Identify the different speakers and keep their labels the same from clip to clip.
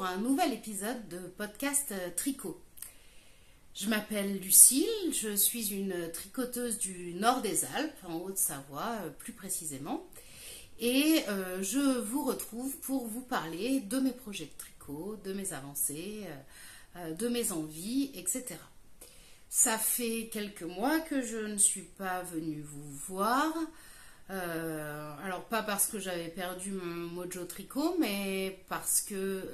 Speaker 1: un nouvel épisode de podcast Tricot. Je m'appelle Lucille, je suis une tricoteuse du nord des Alpes, en Haute-Savoie plus précisément. Et je vous retrouve pour vous parler de mes projets de tricot, de mes avancées, de mes envies, etc. Ça fait quelques mois que je ne suis pas venue vous voir. Alors pas parce que j'avais perdu mon mojo tricot, mais parce que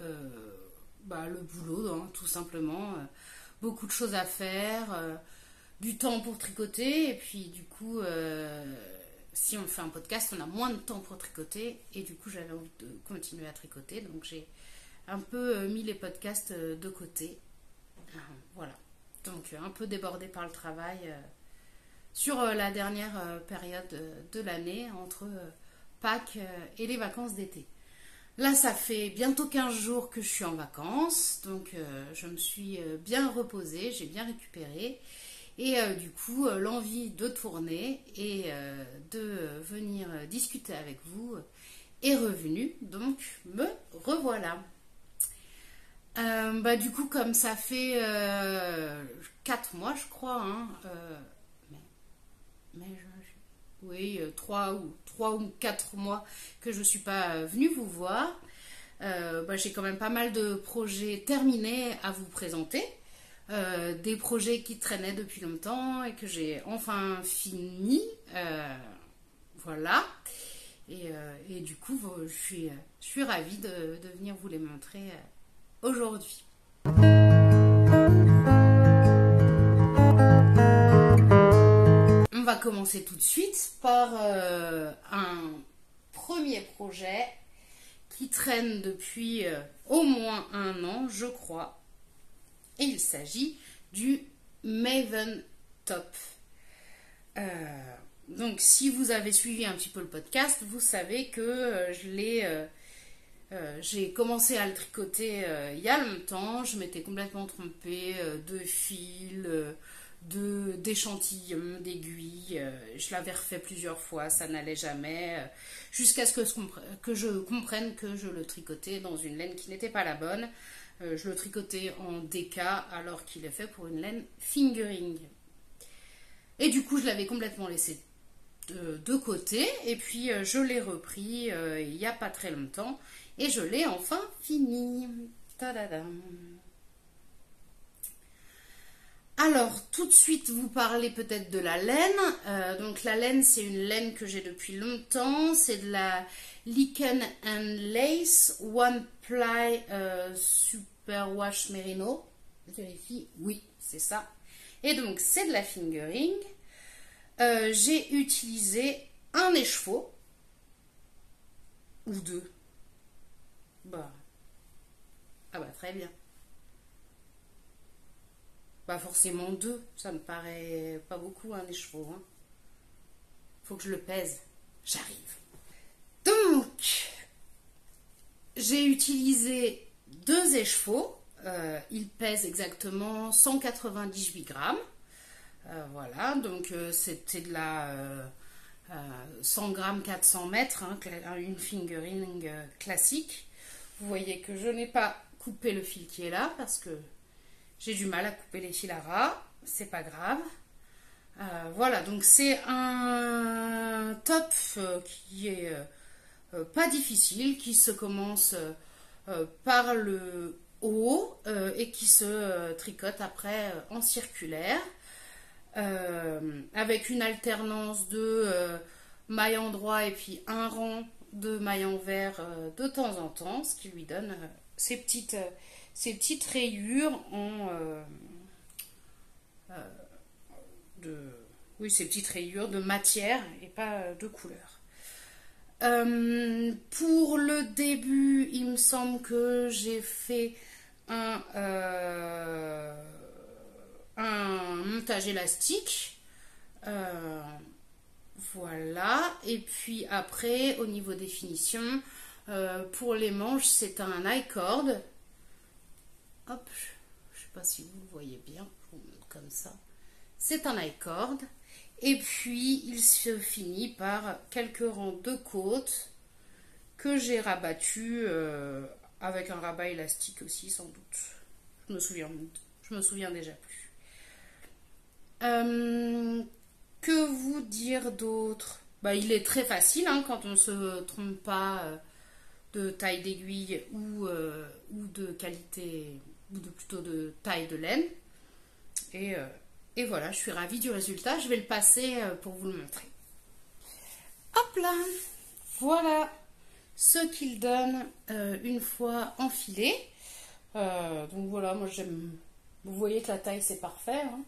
Speaker 1: le boulot, hein, tout simplement, beaucoup de choses à faire, du temps pour tricoter, et puis du coup, si on fait un podcast, on a moins de temps pour tricoter, et du coup j'avais envie de continuer à tricoter, donc j'ai un peu mis les podcasts de côté. Voilà, donc un peu débordée par le travail. Sur la dernière période de l'année, entre Pâques et les vacances d'été. Là, ça fait bientôt 15 jours que je suis en vacances, donc je me suis bien reposée, j'ai bien récupéré. Et du coup, l'envie de tourner et de venir discuter avec vous est revenue, donc me revoilà. Du coup, comme ça fait 4 mois, je crois, oui, 3 ou 4 mois que je ne suis pas venue vous voir. J'ai quand même pas mal de projets terminés à vous présenter. Des projets qui traînaient depuis longtemps et que j'ai enfin fini. Voilà. Et du coup, je suis ravie de venir vous les montrer aujourd'hui. On va commencer tout de suite par un premier projet qui traîne depuis au moins un an, je crois. Et il s'agit du Maven Top. Donc, si vous avez suivi un petit peu le podcast, vous savez que j'ai commencé à le tricoter il y a longtemps. Je m'étais complètement trompée de fil, d'échantillons, d'aiguilles. Je l'avais refait plusieurs fois, ça n'allait jamais. Jusqu'à ce que je comprenne que je le tricotais dans une laine qui n'était pas la bonne. Je le tricotais en DK alors qu'il est fait pour une laine fingering. Et du coup, je l'avais complètement laissé de côté. Et puis, je l'ai repris il n'y a pas très longtemps. Et je l'ai enfin fini. Tadadam. Alors, tout de suite, vous parlez peut-être de la laine. Donc, la laine, c'est une laine que j'ai depuis longtemps. C'est de la Lichen and Lace One Ply Superwash Merino. Je vérifie. Oui, c'est ça. Et donc, c'est de la fingering. J'ai utilisé un écheveau. Ou deux. Très bien. Pas forcément 2, ça me paraît pas beaucoup un écheveau. Faut que je le pèse. J'arrive. Donc, j'ai utilisé 2 écheveaux. Ils pèsent exactement 198 grammes. Voilà, donc c'était de la 100 grammes 400 mètres, une fingering classique. Vous voyez que je n'ai pas coupé le fil qui est là parce que j'ai du mal à couper les fils à ras, c'est pas grave. Voilà, donc c'est un top qui est pas difficile, qui se commence par le haut et qui se tricote après en circulaire, avec une alternance de mailles en droit et puis un rang de mailles envers de temps en temps, ce qui lui donne ces petites rayures ces petites rayures de matière et pas de couleur. Pour le début, il me semble que j'ai fait un montage élastique. Voilà. Et puis après, au niveau des finitions, pour les manches, c'est un I-cord. Hop, je ne sais pas si vous le voyez bien, je vous montre comme ça. C'est un I-cord. Et puis, il se finit par quelques rangs de côtes que j'ai rabattus avec un rabat élastique aussi, sans doute. Je me souviens déjà plus. Que vous dire d'autre? Bah, il est très facile hein, quand on ne se trompe pas de taille d'aiguille ou de qualité, ou plutôt de taille de laine. Et voilà, je suis ravie du résultat. Je vais le passer pour vous le montrer. Hop là! Voilà ce qu'il donne une fois enfilé. Donc voilà, moi j'aime. Vous voyez que la taille c'est parfait, hein.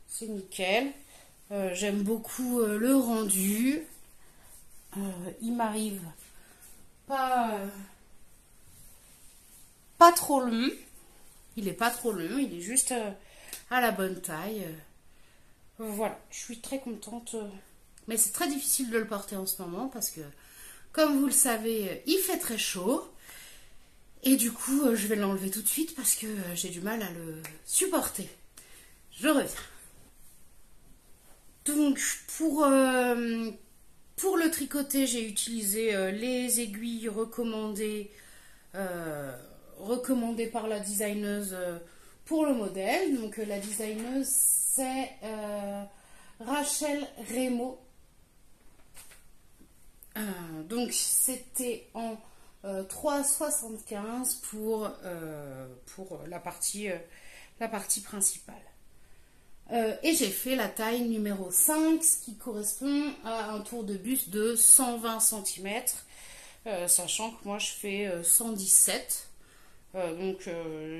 Speaker 1: C'est nickel. J'aime beaucoup le rendu. Il m'arrive pas trop long. Il est pas trop long, il est juste à la bonne taille. Voilà, je suis très contente. Mais c'est très difficile de le porter en ce moment parce que, comme vous le savez, il fait très chaud. Et du coup, je vais l'enlever tout de suite parce que j'ai du mal à le supporter. Je reviens. Donc, pour le tricoter, j'ai utilisé les aiguilles recommandées par la designeuse pour le modèle. Donc, la designeuse, c'est Rachel Remo. Donc, c'était en 3,75 pour la partie principale. Et j'ai fait la taille numéro 5, ce qui correspond à un tour de buste de 120 cm, sachant que moi je fais 117. Donc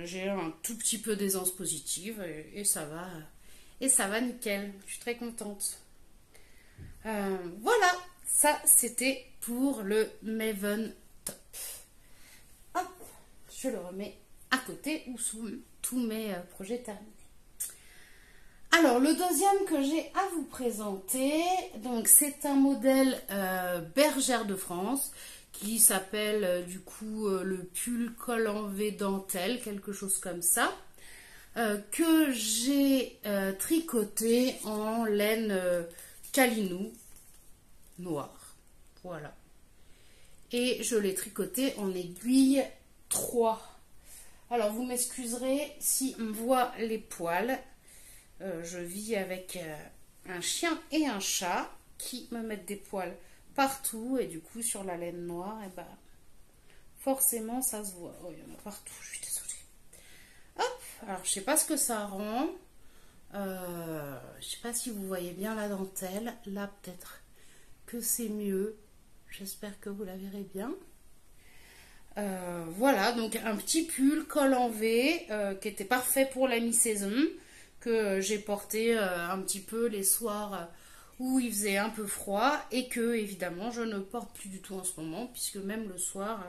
Speaker 1: j'ai un tout petit peu d'aisance positive et ça va nickel. Je suis très contente. Voilà, ça c'était pour le Maven Top. Hop, je le remets à côté ou sous tous mes projets terminés. Alors, le deuxième que j'ai à vous présenter, donc c'est un modèle Bergère de France qui s'appelle du coup le pull col en V dentelle, quelque chose comme ça, que j'ai tricoté en laine Calinou noire. Voilà. Et je l'ai tricoté en aiguille 3. Alors, vous m'excuserez si on voit les poils. Je vis avec un chien et un chat qui me mettent des poils partout et du coup sur la laine noire, et ben forcément ça se voit. Oh, il y en a partout, je suis désolée. Hop, alors je sais pas ce que ça rend. Je sais pas si vous voyez bien la dentelle. Là peut-être que c'est mieux. J'espère que vous la verrez bien. Voilà, donc un petit pull col en V qui était parfait pour la mi-saison, que j'ai porté un petit peu les soirs où il faisait un peu froid et que évidemment je ne porte plus du tout en ce moment puisque même le soir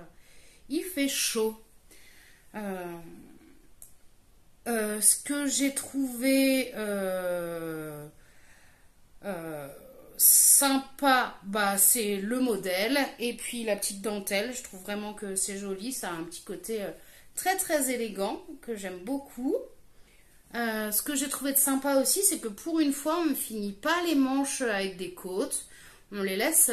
Speaker 1: il fait chaud. Ce que j'ai trouvé sympa, bah, c'est le modèle et puis la petite dentelle. Je trouve vraiment que c'est joli, ça a un petit côté très très élégant que j'aime beaucoup. Ce que j'ai trouvé de sympa aussi, c'est que pour une fois, on ne finit pas les manches avec des côtes. On les laisse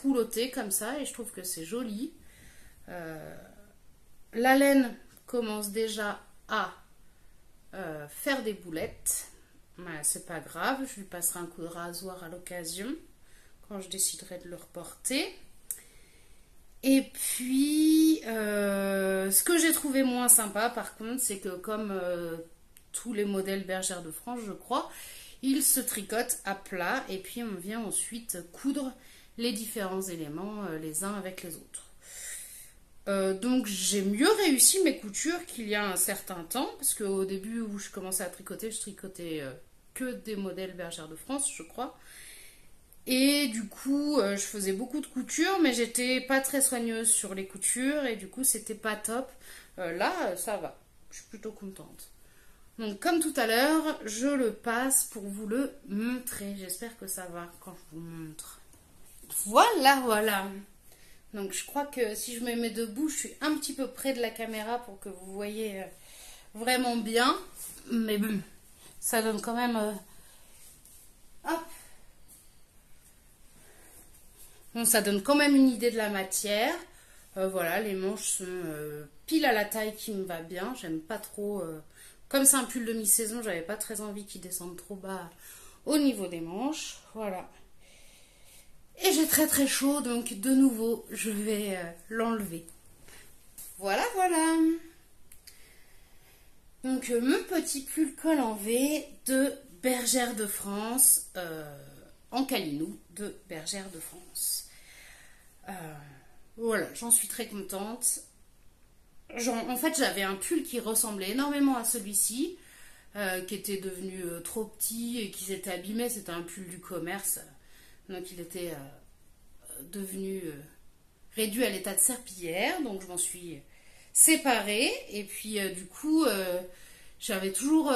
Speaker 1: roulotter comme ça et je trouve que c'est joli. La laine commence déjà à faire des boulettes. C'est pas grave, je lui passerai un coup de rasoir à l'occasion quand je déciderai de le reporter. Et puis, ce que j'ai trouvé moins sympa, par contre, c'est que comme tous les modèles Bergère de France, je crois, ils se tricotent à plat et puis on vient ensuite coudre les différents éléments les uns avec les autres. Donc, j'ai mieux réussi mes coutures qu'il y a un certain temps, parce qu'au début où je commençais à tricoter, je tricotais que des modèles Bergère de France, je crois. Et du coup, je faisais beaucoup de coutures, mais j'étais pas très soigneuse sur les coutures et du coup, c'était pas top. Là, ça va. Je suis plutôt contente. Donc, comme tout à l'heure, je le passe pour vous le montrer. J'espère que ça va quand je vous montre. Voilà, voilà. Donc, je crois que si je me mets debout, je suis un petit peu près de la caméra pour que vous voyez vraiment bien. Mais bon, ça donne quand même... Hop. Bon, ça donne quand même une idée de la matière. Voilà, les manches sont pile à la taille qui me va bien. J'aime pas trop. Comme c'est un pull de mi-saison, j'avais pas très envie qu'il descende trop bas au niveau des manches. Voilà. Et j'ai très très chaud, donc de nouveau, je vais l'enlever. Voilà, voilà. Donc mon petit pull col en V de Bergère de France, en calinou de Bergère de France. Voilà, j'en suis très contente. En fait, j'avais un pull qui ressemblait énormément à celui-ci, qui était devenu trop petit et qui s'était abîmé. C'était un pull du commerce, donc il était devenu réduit à l'état de serpillière. Donc je m'en suis séparée et puis du coup, je l'avais toujours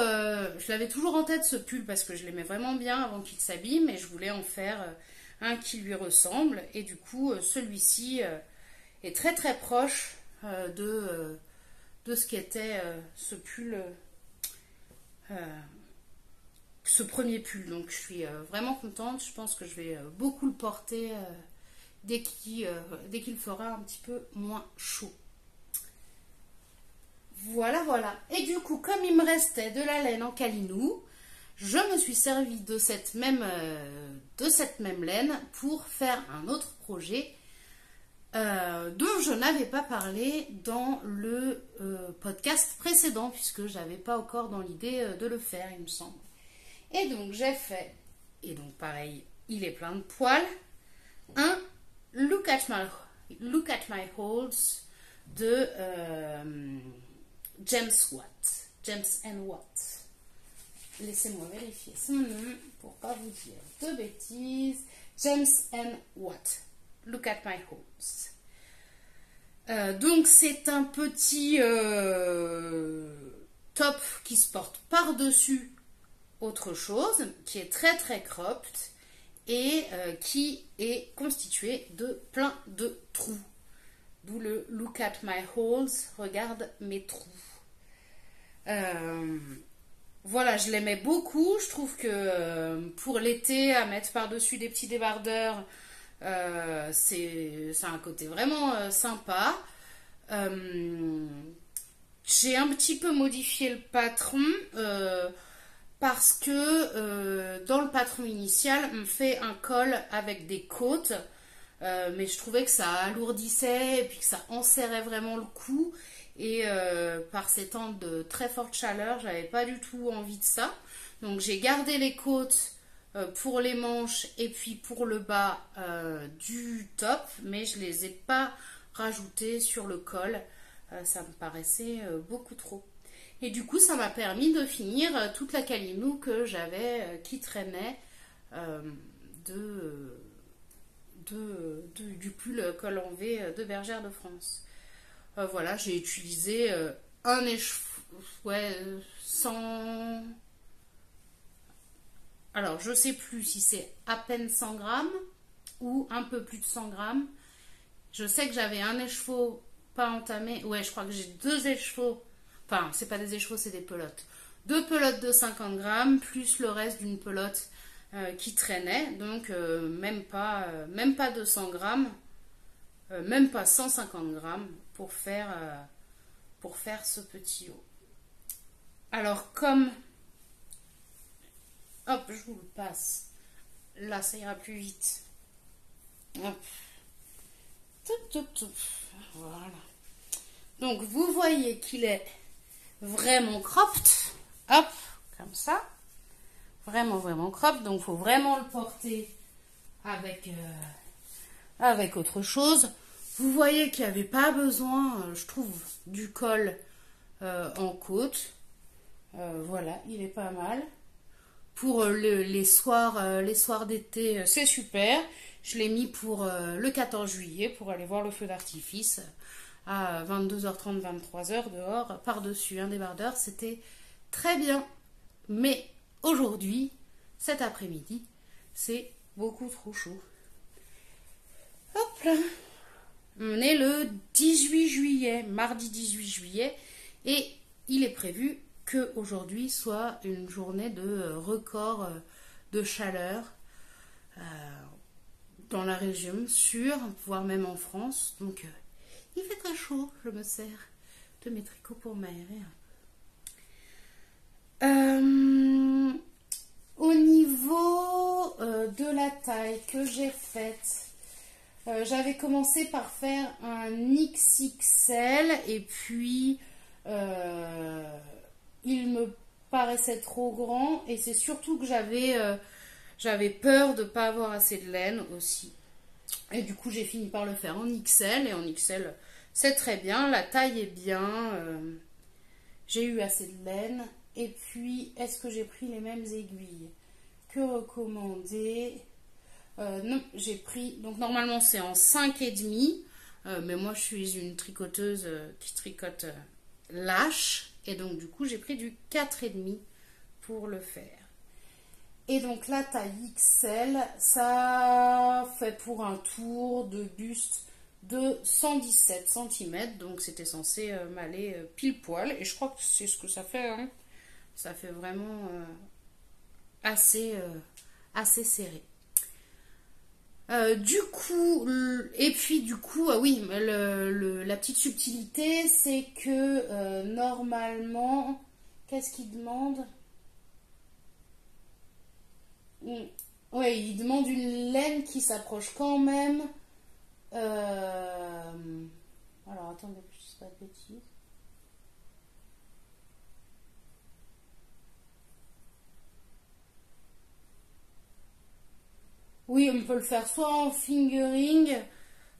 Speaker 1: en tête ce pull parce que je l'aimais vraiment bien avant qu'il s'abîme et je voulais en faire un qui lui ressemble. Et du coup, celui-ci est très très proche de ce qu'était ce pull, ce premier pull. Donc je suis vraiment contente. Je pense que je vais beaucoup le porter dès qu'il fera un petit peu moins chaud. Voilà, voilà. Et du coup, comme il me restait de la laine en calinou, je me suis servi de cette même laine pour faire un autre projet dont je n'avais pas parlé dans le podcast précédent, puisque je n'avais pas encore dans l'idée de le faire, il me semble. Et donc j'ai fait, et donc pareil, il est plein de poils, un Look at my Holds de James Watt. James N. Watt. Laissez-moi vérifier son nom pour pas vous dire de bêtises. James N. Watt. Look at my Holds. Donc c'est un petit top qui se porte par-dessus autre chose, qui est très très cropped et qui est constitué de plein de trous. D'où le Look at my holes, regarde mes trous. Voilà, je l'aimais beaucoup. Je trouve que pour l'été, à mettre par-dessus des petits débardeurs, c'est un côté vraiment sympa. J'ai un petit peu modifié le patron parce que dans le patron initial, on fait un col avec des côtes. Mais je trouvais que ça alourdissait et puis que ça enserrait vraiment le cou. Et par ces temps de très forte chaleur, j'avais pas du tout envie de ça. Donc j'ai gardé les côtes pour les manches et puis pour le bas du top, mais je les ai pas rajoutées sur le col. Ça me paraissait beaucoup trop. Et du coup, ça m'a permis de finir toute la calinou que j'avais qui traînait du pull col en V de Bergère de France. Voilà, j'ai utilisé un écheveau, sans... Alors, je sais plus si c'est à peine 100 grammes ou un peu plus de 100 grammes. Je sais que j'avais un écheveau pas entamé. Ouais, je crois que j'ai 2 écheveaux. Enfin, c'est pas des écheveaux, c'est des pelotes. 2 pelotes de 50 grammes, plus le reste d'une pelote qui traînait. Donc, même pas 200 grammes, même pas 150 grammes pour faire ce petit haut. Alors, comme... Hop, je vous le passe. Là, ça ira plus vite. Hop. Voilà. Donc, vous voyez qu'il est vraiment cropped. Hop, comme ça. Vraiment, vraiment cropped. Donc, il faut vraiment le porter avec autre chose. Vous voyez qu'il n'y avait pas besoin, je trouve, du col en côte. Voilà, il est pas mal. Pour les soirs d'été, c'est super. Je l'ai mis pour le 14 juillet pour aller voir le feu d'artifice à 22h30, 23h dehors, par-dessus un débardeur. C'était très bien. Mais aujourd'hui, cet après-midi, c'est beaucoup trop chaud. Hop là. On est le 18 juillet, mardi 18 juillet, et il est prévu qu'aujourd'hui soit une journée de record de chaleur dans la région, voire même en France. Donc Il fait très chaud, je me sers de mes tricots pour m'aérer un peu. Au niveau de la taille que j'ai faite, j'avais commencé par faire un XXL et puis il me paraissait trop grand et c'est surtout que j'avais peur de ne pas avoir assez de laine aussi. Et du coup, j'ai fini par le faire en XL et en XL, c'est très bien, la taille est bien, j'ai eu assez de laine. Et puis, est-ce que j'ai pris les mêmes aiguilles que recommandé? Non, j'ai pris, donc normalement c'est en 5,5, mais moi je suis une tricoteuse qui tricote lâche, et donc du coup j'ai pris du 4,5 pour le faire. Et donc la taille XL, ça fait pour un tour de buste de 117 cm, donc c'était censé m'aller pile poil, et je crois que c'est ce que ça fait, hein. Ça fait vraiment assez serré. Du coup, oui, la petite subtilité, c'est que normalement, qu'est-ce qu'il demande? Oui, il demande une laine qui s'approche quand même. Alors, attendez, je ne dis pas de bêtises. Oui, on peut le faire soit en fingering,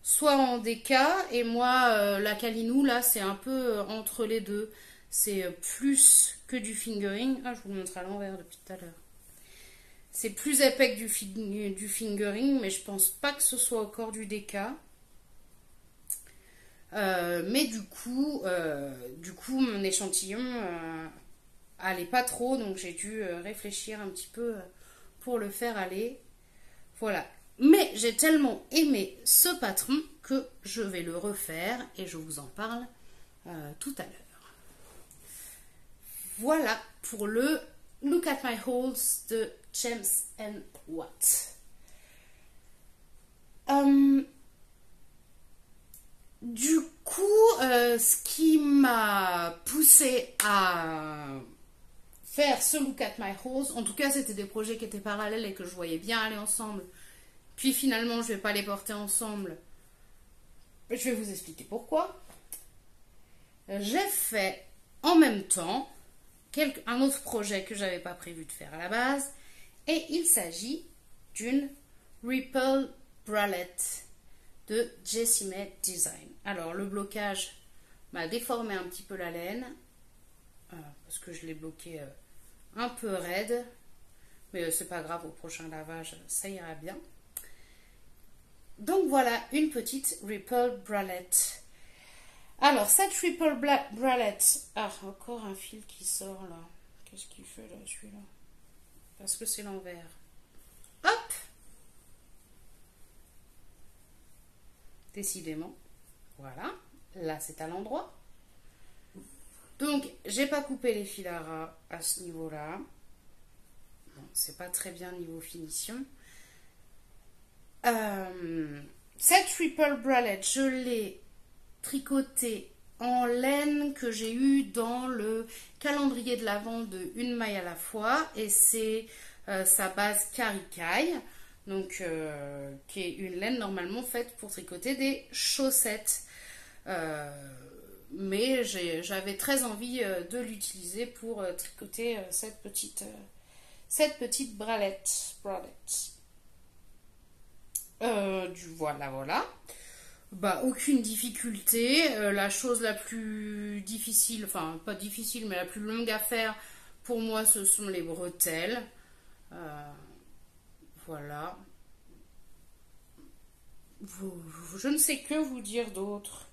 Speaker 1: soit en déca. Et moi, la Calinou, là, c'est un peu entre les deux. C'est plus que du fingering. Ah, je vous le montre à l'envers depuis tout à l'heure. C'est plus épais que du fingering, mais je pense pas que ce soit encore du déca. Mais du coup, mon échantillon allait pas trop, donc j'ai dû réfléchir un petit peu pour le faire aller. Voilà. Mais j'ai tellement aimé ce patron que je vais le refaire et je vous en parle tout à l'heure. Voilà pour le Look at My Holes de James & Watt. Du coup, ce qui m'a poussé à faire ce Look at My Holes, en tout cas c'était des projets qui étaient parallèles et que je voyais bien aller ensemble, puis finalement je ne vais pas les porter ensemble, je vais vous expliquer pourquoi. J'ai fait en même temps un autre projet que je n'avais pas prévu de faire à la base, et il s'agit d'une Ripple Bralette de Jessimé Design. Alors le blocage m'a déformé un petit peu la laine, parce que je l'ai bloqué un peu raide, mais c'est pas grave, au prochain lavage ça ira bien. Donc voilà une petite Ripple Bralette. Alors cette Ripple Bralette, ah encore un fil qui sort là, qu'est-ce qu'il fait là celui-là? Parce que c'est l'envers. Hop, décidément, voilà, là c'est à l'endroit. Donc j'ai pas coupé les fils à ras à ce niveau là. Bon, c'est pas très bien niveau finition. Cette Ripple Bralette, je l'ai tricotée en laine que j'ai eu dans le calendrier de l'Avent de Une maille à la fois, et c'est sa base Karikai, donc qui est une laine normalement faite pour tricoter des chaussettes. Mais j'avais très envie de l'utiliser pour tricoter cette petite bralette. Voilà. Bah, aucune difficulté. La chose la plus difficile, enfin pas difficile, mais la plus longue à faire pour moi, ce sont les bretelles. Voilà. Je ne sais que vous dire d'autre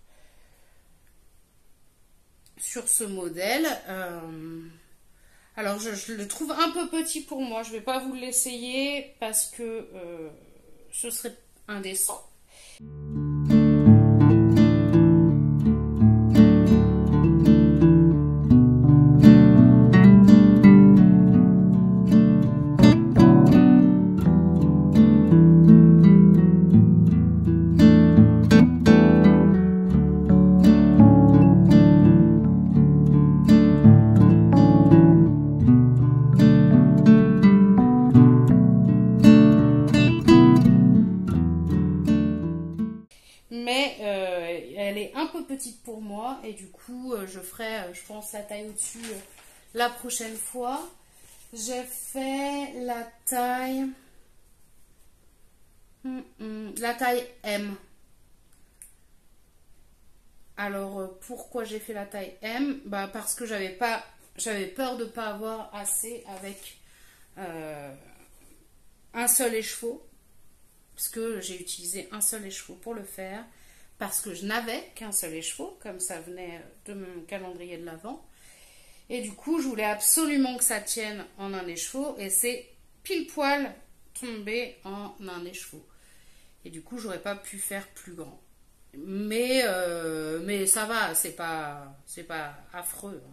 Speaker 1: sur ce modèle. Alors je le trouve un peu petit pour moi. Je ne vais pas vous l'essayer parce que ce serait indécent. fois. Et du coup, je ferai, je pense, la taille au-dessus la prochaine fois. J'ai fait la taille... la taille M. Alors, pourquoi j'ai fait la taille M? Bah, parce que j'avais peur de ne pas avoir assez avec un seul écheveau. Parce que j'ai utilisé un seul écheveau pour le faire. Parce que je n'avais qu'un seul écheveau, comme ça venait de mon calendrier de l'Avent. Et du coup, je voulais absolument que ça tienne en un écheveau. Et c'est pile poil tombé en un écheveau. Et du coup, j'aurais pas pu faire plus grand. Mais ça va, c'est pas affreux.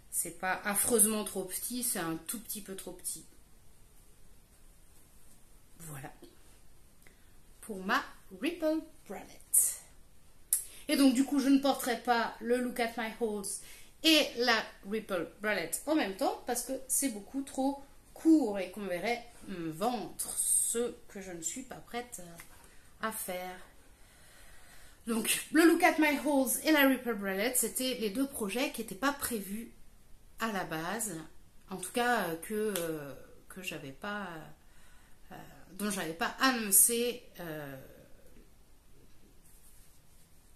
Speaker 1: C'est pas affreusement trop petit, c'est un tout petit peu trop petit. Voilà. Pour ma Ripple Bralette. Et donc, du coup, je ne porterai pas le Look at My Holes et la Ripple Bralette en même temps parce que c'est beaucoup trop court et qu'on verrait mon ventre, ce que je ne suis pas prête à faire. Donc, le Look at My Holes et la Ripple Bralette, c'était les deux projets qui n'étaient pas prévus à la base. En tout cas, que j'avais pas... dont j'avais pas annoncé...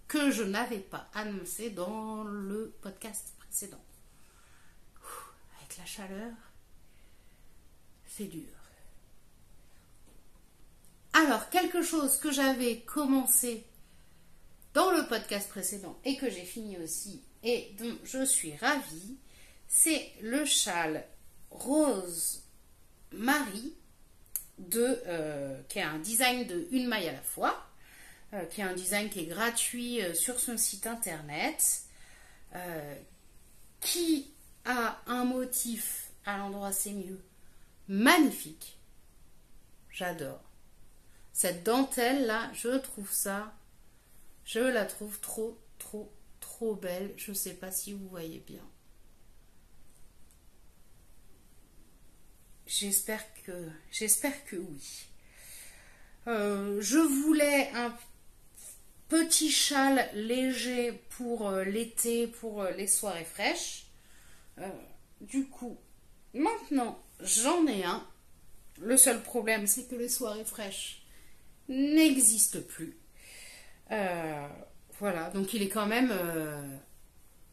Speaker 1: que je n'avais pas annoncé dans le podcast précédent. Avec la chaleur, c'est dur. Alors, quelque chose que j'avais commencé dans le podcast précédent et que j'ai fini aussi et dont je suis ravie, c'est le châle Rose Marie qui est un design de une maille à la fois, qui est un design qui est gratuit sur son site internet, qui a un motif à l'endroit c'est mieux magnifique. J'adore. Cette dentelle là, je la trouve trop belle. Je ne sais pas si vous voyez bien. J'espère que oui. Je voulais un petit châle léger pour l'été, pour les soirées fraîches. Du coup, maintenant, j'en ai un. Le seul problème, c'est que les soirées fraîches n'existent plus. Voilà, donc il est quand même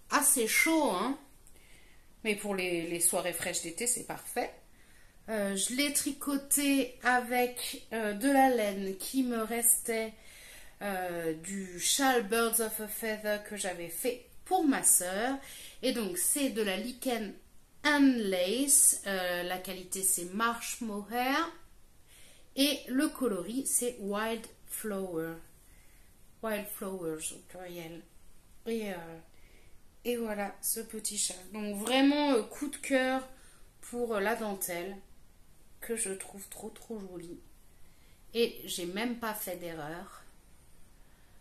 Speaker 1: assez chaud, hein. Mais pour les soirées fraîches d'été, c'est parfait. Je l'ai tricoté avec de la laine qui me restait du châle Birds of a Feather que j'avais fait pour ma sœur. Et donc c'est de la lichen and lace. La qualité c'est Marsh Mohair. Et le coloris c'est Wild Flower. Wild Flowers au pluriel. Et voilà ce petit châle. Donc vraiment coup de cœur pour la dentelle que je trouve trop jolie. Et j'ai même pas fait d'erreur.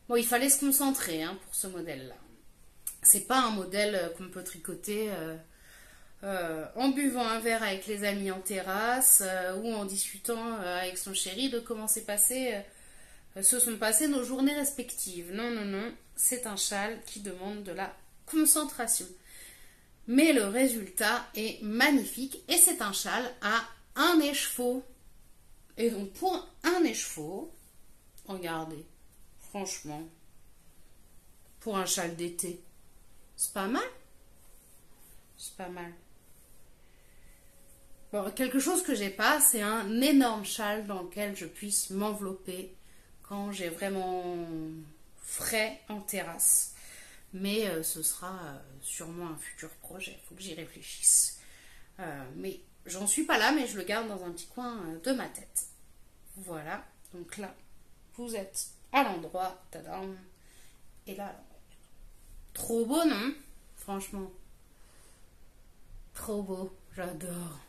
Speaker 1: Bon, il fallait se concentrer pour ce modèle-là. C'est pas un modèle qu'on peut tricoter en buvant un verre avec les amis en terrasse ou en discutant avec son chéri de comment se sont passées nos journées respectives. Non, c'est un châle qui demande de la concentration. Mais le résultat est magnifique et c'est un châle à un écheveau. Et donc pour un écheveau, regardez, franchement, pour un châle d'été, c'est pas mal. C'est pas mal. Bon, quelque chose que j'ai pas, c'est un énorme châle dans lequel je puisse m'envelopper quand j'ai vraiment frais en terrasse. Mais ce sera sûrement un futur projet. Il faut que j'y réfléchisse. Mais j'en suis pas là, mais je le garde dans un petit coin de ma tête. Voilà. Donc là, vous êtes à l'endroit. Tadam. Et là, trop beau, non? Franchement. Trop beau. J'adore.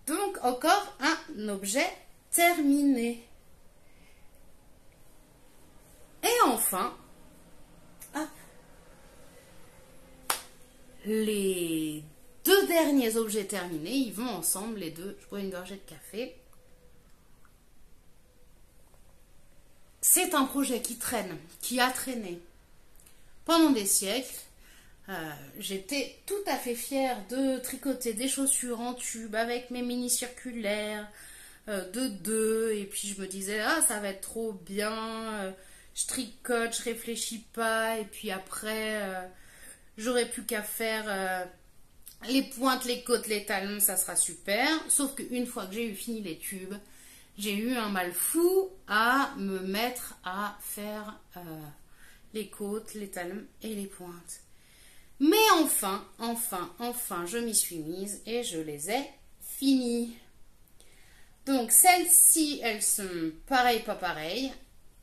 Speaker 1: Donc, encore un objet terminé. Et enfin, les deux derniers objets terminés, ils vont ensemble, les deux. Je bois une gorgée de café. C'est un projet qui traîne, qui a traîné pendant des siècles. J'étais tout à fait fière de tricoter des chaussures en tube avec mes mini circulaires de 2. Et puis je me disais, ah, ça va être trop bien. Je tricote, je réfléchis pas. Et puis après, j'aurais plus qu'à faire les pointes, les côtes, les talons, ça sera super. Sauf qu'une fois que j'ai eu fini les tubes, j'ai eu un mal fou à me mettre à faire les côtes, les talons et les pointes. Mais enfin, je m'y suis mise et je les ai finies. Donc celles-ci, elles sont pareilles, pas pareilles.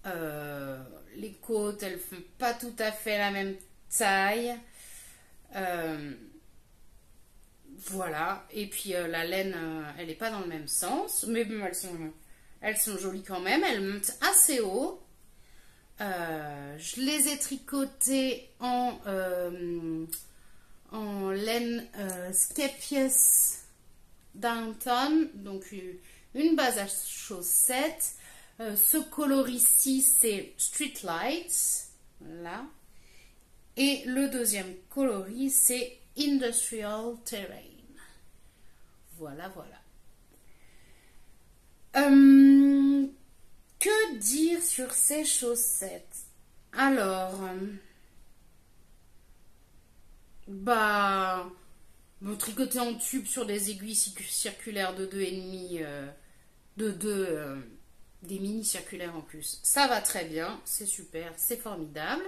Speaker 1: Les côtes, elles font pas tout à fait la même taille. Voilà. Et puis la laine, elle n'est pas dans le même sens. Mais bon, elles sont jolies quand même. Elles montent assez haut. Je les ai tricotées en laine Skepies Downton, donc une base à chaussettes. Ce coloris-ci, c'est Street Lights, là. Et le deuxième coloris, c'est Industrial Terrain. Voilà, voilà. Que dire sur ces chaussettes? Alors, me tricoter en tube sur des aiguilles circulaires de 2,5, des mini circulaires en plus. Ça va très bien, c'est super, c'est formidable.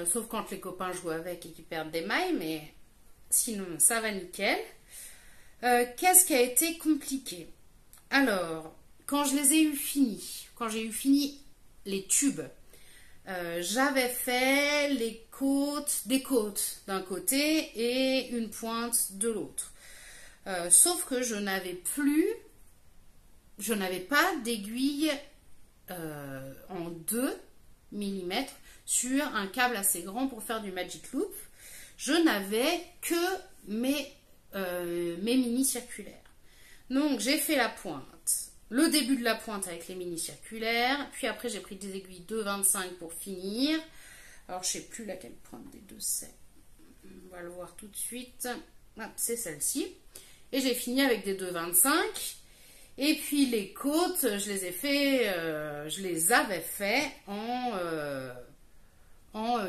Speaker 1: Sauf quand les copains jouent avec et qu'ils perdent des mailles, mais sinon ça va nickel. Qu'est-ce qui a été compliqué? Alors, quand je les ai eu finis, quand j'ai eu fini les tubes, j'avais fait des côtes d'un côté et une pointe de l'autre. Sauf que je n'avais pas d'aiguille en 2 mm sur un câble assez grand pour faire du Magic Loop. Je n'avais que mes mini circulaires. Donc j'ai fait la pointe. Le début de la pointe avec les mini circulaires, puis après j'ai pris des aiguilles 2,25 pour finir. Alors je ne sais plus laquelle pointe des deux c'est. On va le voir tout de suite. Ah, c'est celle-ci. Et j'ai fini avec des 2,25. Et puis les côtes, je les avais fait en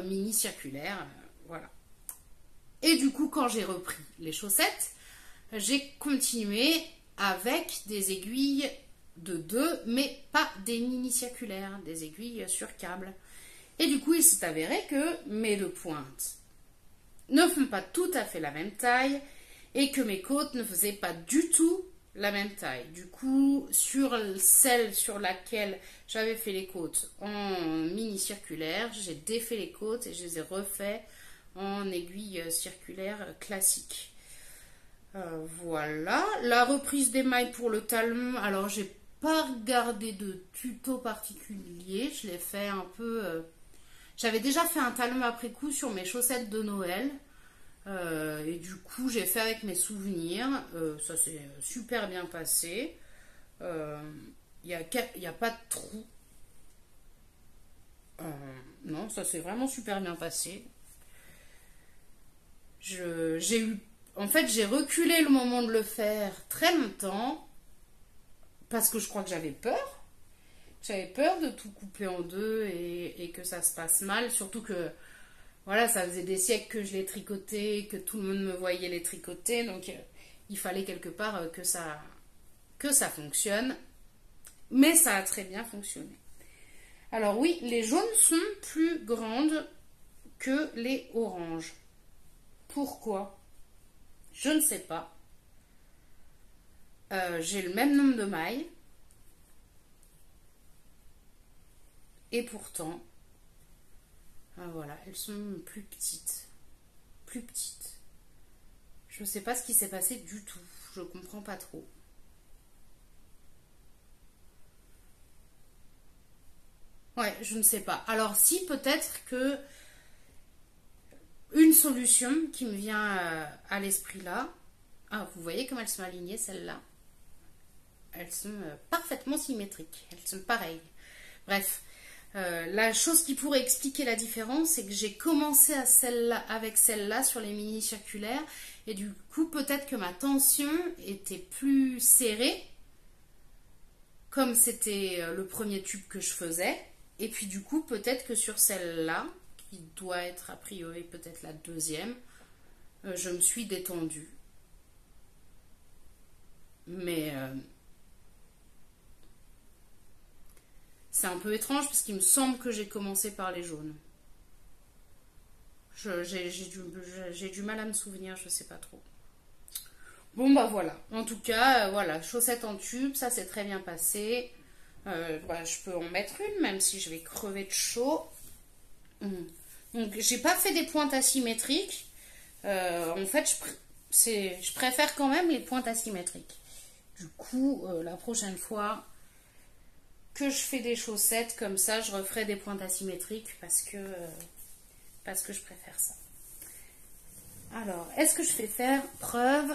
Speaker 1: mini circulaire. Voilà. Et du coup, quand j'ai repris les chaussettes, j'ai continué avec des aiguilles de 2, mais pas des mini circulaires, des aiguilles sur câble. Et du coup, il s'est avéré que mes 2 pointes ne font pas tout à fait la même taille et que mes côtes ne faisaient pas du tout la même taille. Du coup, sur celle sur laquelle j'avais fait les côtes en mini circulaire, j'ai défait les côtes et je les ai refait en aiguille circulaire classique. Voilà, la reprise des mailles pour le talon. Alors j'ai pas regardé de tuto particulier, je l'ai fait un peu. J'avais déjà fait un talon après coup sur mes chaussettes de Noël. Et du coup, j'ai fait avec mes souvenirs. Ça s'est super bien passé. Il n'y a pas de trou. Non, ça s'est vraiment super bien passé. En fait, j'ai reculé le moment de le faire très longtemps parce que je crois que j'avais peur. J'avais peur de tout couper en 2 et que ça se passe mal. Surtout que voilà, ça faisait des siècles que je les tricotais, que tout le monde me voyait les tricoter. Donc, il fallait quelque part que ça fonctionne. Mais ça a très bien fonctionné. Alors oui, les jaunes sont plus grandes que les oranges. Pourquoi? Je ne sais pas. J'ai le même nombre de mailles. Et pourtant, voilà, elles sont plus petites. Plus petites. Je ne sais pas ce qui s'est passé du tout. Je ne comprends pas trop. Ouais, je ne sais pas. Alors si, peut-être que une solution qui me vient à l'esprit là. Ah, vous voyez comme elles sont alignées, celles-là. Elles sont parfaitement symétriques. Elles sont pareilles. Bref. La chose qui pourrait expliquer la différence, c'est que j'ai commencé avec celle-là sur les mini circulaires et du coup peut-être que ma tension était plus serrée comme c'était le premier tube que je faisais, et puis du coup peut-être que sur celle-là, qui doit être a priori peut-être la deuxième, je me suis détendue. Mais c'est un peu étrange parce qu'il me semble que j'ai commencé par les jaunes. J'ai du mal à me souvenir, je sais pas trop. Bon bah voilà, en tout cas, voilà, chaussettes en tube, ça s'est très bien passé. Je peux en mettre une, même si je vais crever de chaud. Donc j'ai pas fait des pointes asymétriques. En fait, je préfère quand même les pointes asymétriques. Du coup, la prochaine fois que je fais des chaussettes comme ça, je referai des pointes asymétriques parce que je préfère ça. Alors, est-ce que je fais faire preuve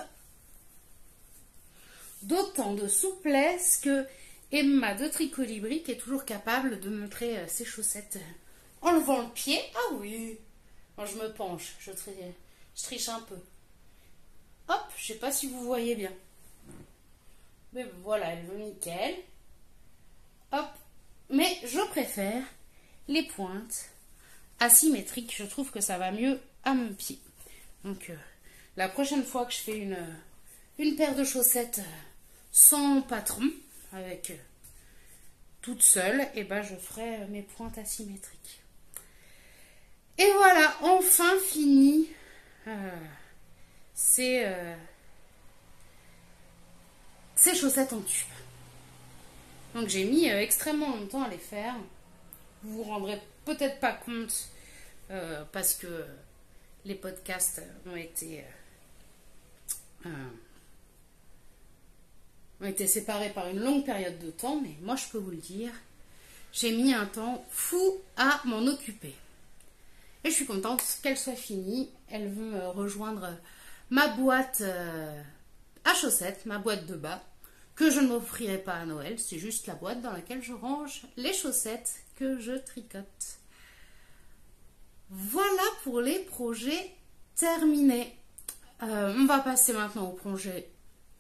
Speaker 1: d'autant de souplesse que Emma de Tricolibri est toujours capable de montrer ses chaussettes en levant le pied? Ah oui! Quand je me penche, je triche un peu. Hop, je sais pas si vous voyez bien. Mais voilà, elle veut nickel. Hop. Mais je préfère les pointes asymétriques. Je trouve que ça va mieux à mon pied. Donc, la prochaine fois que je fais une paire de chaussettes sans patron, avec toute seule, et ben je ferai mes pointes asymétriques. Et voilà, enfin fini ces chaussettes en tube. Donc j'ai mis extrêmement longtemps à les faire. Vous vous rendrez peut-être pas compte parce que les podcasts ont été séparés par une longue période de temps, mais moi je peux vous le dire, j'ai mis un temps fou à m'en occuper. Et je suis contente qu'elle soit finie. Elle veut me rejoindre ma boîte à chaussettes, ma boîte de bas, que je ne m'offrirai pas à Noël. C'est juste la boîte dans laquelle je range les chaussettes que je tricote. Voilà pour les projets terminés. On va passer maintenant aux projets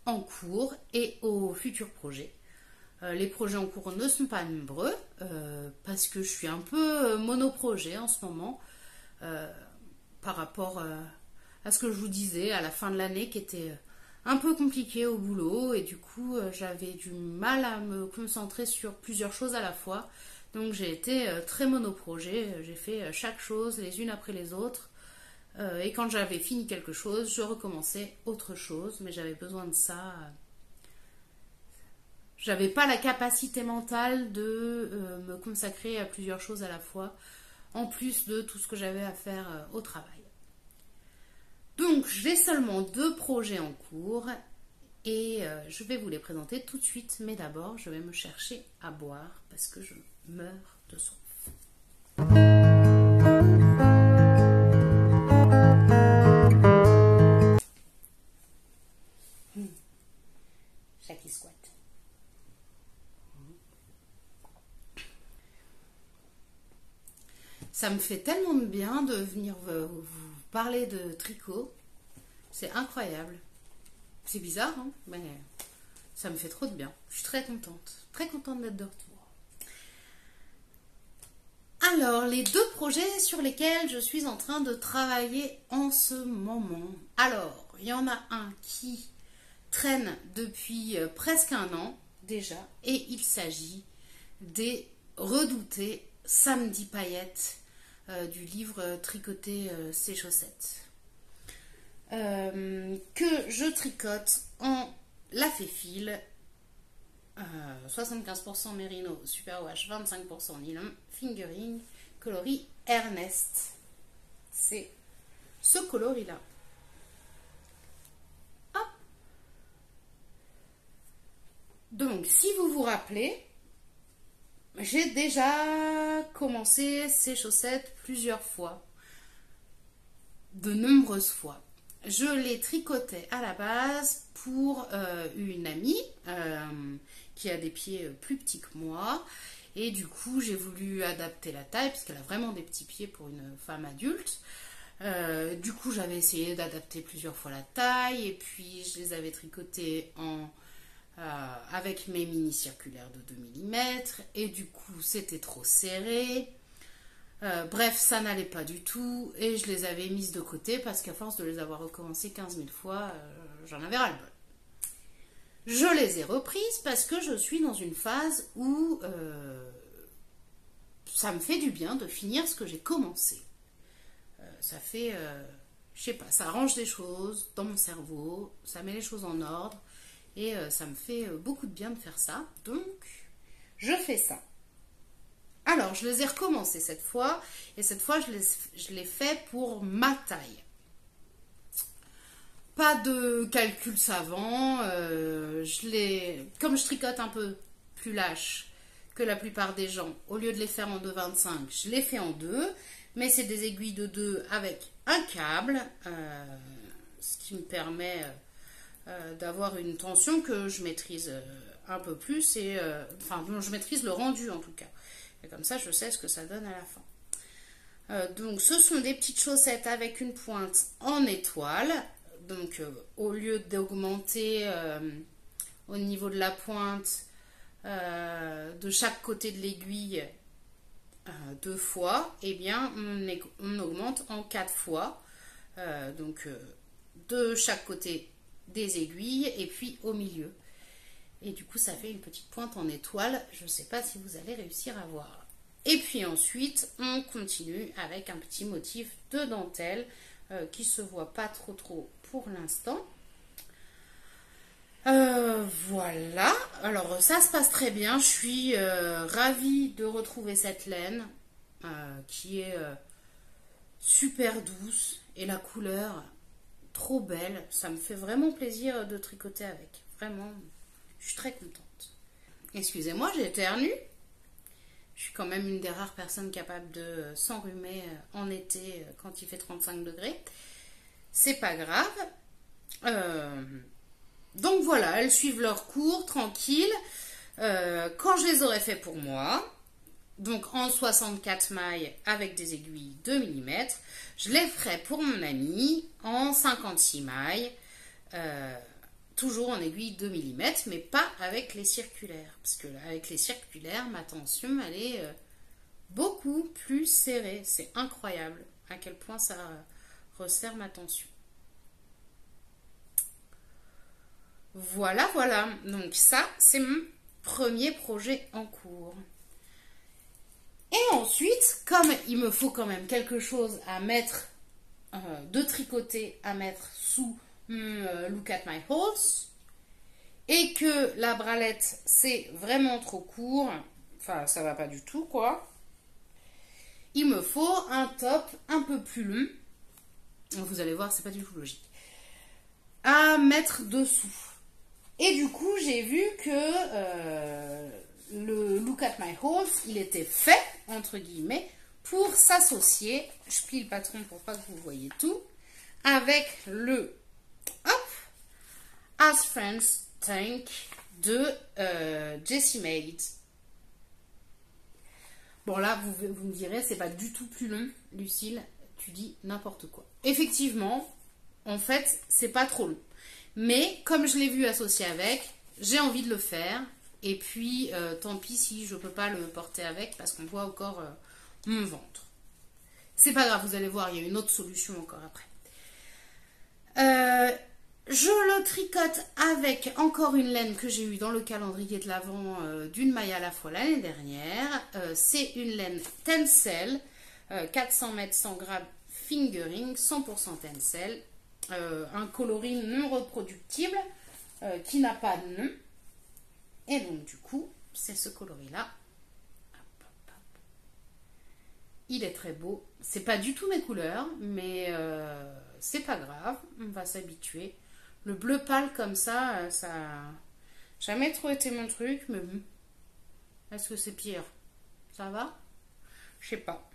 Speaker 1: en cours et aux futurs projets. Les projets en cours ne sont pas nombreux parce que je suis un peu monoprojet en ce moment par rapport à ce que je vous disais à la fin de l'année qui était un peu compliqué au boulot et du coup j'avais du mal à me concentrer sur plusieurs choses à la fois. Donc j'ai été très monoprojet, j'ai fait chaque chose les unes après les autres et quand j'avais fini quelque chose, je recommençais autre chose, mais j'avais besoin de ça. J'avais pas la capacité mentale de me consacrer à plusieurs choses à la fois, en plus de tout ce que j'avais à faire au travail. Donc j'ai seulement 2 projets en cours et je vais vous les présenter tout de suite, mais d'abord je vais me chercher à boire parce que je meurs de soif. Jackie squat. Ça me fait tellement de bien de venir vous parler de tricot. C'est incroyable. C'est bizarre, hein, mais ça me fait trop de bien. Je suis très contente d'être de retour. Alors, les 2 projets sur lesquels je suis en train de travailler en ce moment. Alors, il y en a un qui traîne depuis presque un an déjà, et il s'agit des redoutés samedi paillettes du livre Tricoter ses chaussettes. Que je tricote en lafé-fil, 75% mérino superwash, 25% nylon, fingering, coloris Ernest. C'est ce coloris là. Hop. Donc si vous vous rappelez, j'ai déjà commencé ces chaussettes plusieurs fois, de nombreuses fois. Je les tricotais à la base pour une amie qui a des pieds plus petits que moi Et du coup, j'ai voulu adapter la taille, puisqu'elle a vraiment des petits pieds pour une femme adulte. Du coup, j'avais essayé d'adapter plusieurs fois la taille, et puis je les avais tricotés avec mes mini circulaires de 2 mm, et du coup, c'était trop serré. Bref, ça n'allait pas du tout, et je les avais mises de côté, parce qu'à force de les avoir recommencées 15 000 fois, j'en avais ras-le-bol. Je les ai reprises parce que je suis dans une phase où ça me fait du bien de finir ce que j'ai commencé. Ça fait, je sais pas, ça arrange des choses dans mon cerveau, ça met les choses en ordre, et ça me fait beaucoup de bien de faire ça. Donc, je fais ça. Alors, je les ai recommencés cette fois, et cette fois, je l'ai fait pour ma taille. Pas de calcul savant, comme je tricote un peu plus lâche que la plupart des gens, au lieu de les faire en 2,25, je les fais en 2, mais c'est des aiguilles de 2 avec un câble, ce qui me permet d'avoir une tension que je maîtrise un peu plus, enfin, je maîtrise le rendu en tout cas. Et comme ça, je sais ce que ça donne à la fin. Donc, ce sont des petites chaussettes avec une pointe en étoile. Donc, au lieu d'augmenter au niveau de la pointe de chaque côté de l'aiguille 2 fois, eh bien, on augmente en 4 fois. Donc, de chaque côté des aiguilles et puis au milieu. Et du coup, ça fait une petite pointe en étoile. Je ne sais pas si vous allez réussir à voir. Et puis ensuite, on continue avec un petit motif de dentelle qui se voit pas trop pour l'instant. Voilà. Alors, ça se passe très bien. Je suis ravie de retrouver cette laine qui est super douce et la couleur trop belle. Ça me fait vraiment plaisir de tricoter avec. Vraiment, je suis très contente. Excusez-moi, j'ai éternué. Je suis quand même une des rares personnes capables de s'enrhumer en été quand il fait 35 degrés. C'est pas grave. Donc voilà, elles suivent leur cours tranquille. Quand je les aurai fait pour moi, donc en 64 mailles avec des aiguilles 2 mm, je les ferai pour mon ami en 56 mailles. Toujours en aiguille 2 mm, mais pas avec les circulaires. Parce que avec les circulaires, ma tension, elle est beaucoup plus serrée. C'est incroyable à quel point ça resserre ma tension. Voilà, voilà. Donc ça, c'est mon premier projet en cours. Et ensuite, comme il me faut quand même quelque chose à mettre, de tricoter à mettre sous Look at my horse, et que la bralette c'est vraiment trop court, enfin ça va pas du tout quoi, il me faut un top un peu plus long, vous allez voir c'est pas du tout logique, à mettre dessous. Et du coup j'ai vu que le Look at my horse il était fait entre guillemets pour s'associer, je plie le patron pour pas que vous voyez tout, avec le As Friends Tank de Jessie Maid. Bon là, vous me direz, c'est pas du tout plus long, Lucille, tu dis n'importe quoi. Effectivement, en fait, c'est pas trop long. Mais comme je l'ai vu associé avec, j'ai envie de le faire. Et puis, tant pis si je peux pas le porter avec parce qu'on voit encore mon ventre. C'est pas grave, vous allez voir, il y a une autre solution encore après. Je le tricote avec encore une laine que j'ai eue dans le calendrier de l'Avent d'une maille à la fois l'année dernière. C'est une laine Tencel, 400 mètres 100 grammes fingering, 100% Tencel. Un coloris non reproductible qui n'a pas de nom. Et donc du coup, c'est ce coloris-là. Il est très beau. C'est pas du tout mes couleurs, mais c'est pas grave. On va s'habituer. Le bleu pâle comme ça, ça n'a jamais trop été mon truc, mais bon. Est-ce que c'est pire? Ça va? Je sais pas.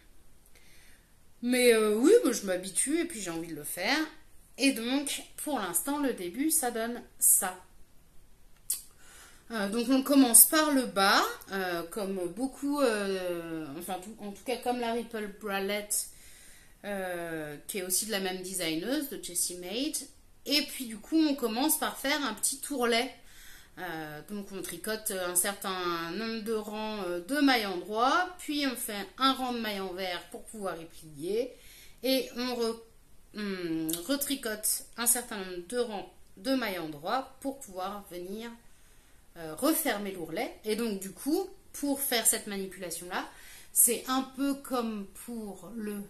Speaker 1: Mais oui, moi, je m'habitue et puis j'ai envie de le faire. Et donc, pour l'instant, le début, ça donne ça. Donc on commence par le bas, comme beaucoup, enfin en tout cas comme la Ripple Bralette, qui est aussi de la même designeuse, de Jessie Maid. Et puis du coup on commence par faire un petit tourlet. Donc on tricote un certain nombre de rangs de mailles endroit, puis on fait un rang de mailles envers pour pouvoir y plier, et on retricote un certain nombre de rangs de mailles endroit pour pouvoir venir refermer l'ourlet. Et donc du coup, pour faire cette manipulation là, c'est un peu comme pour le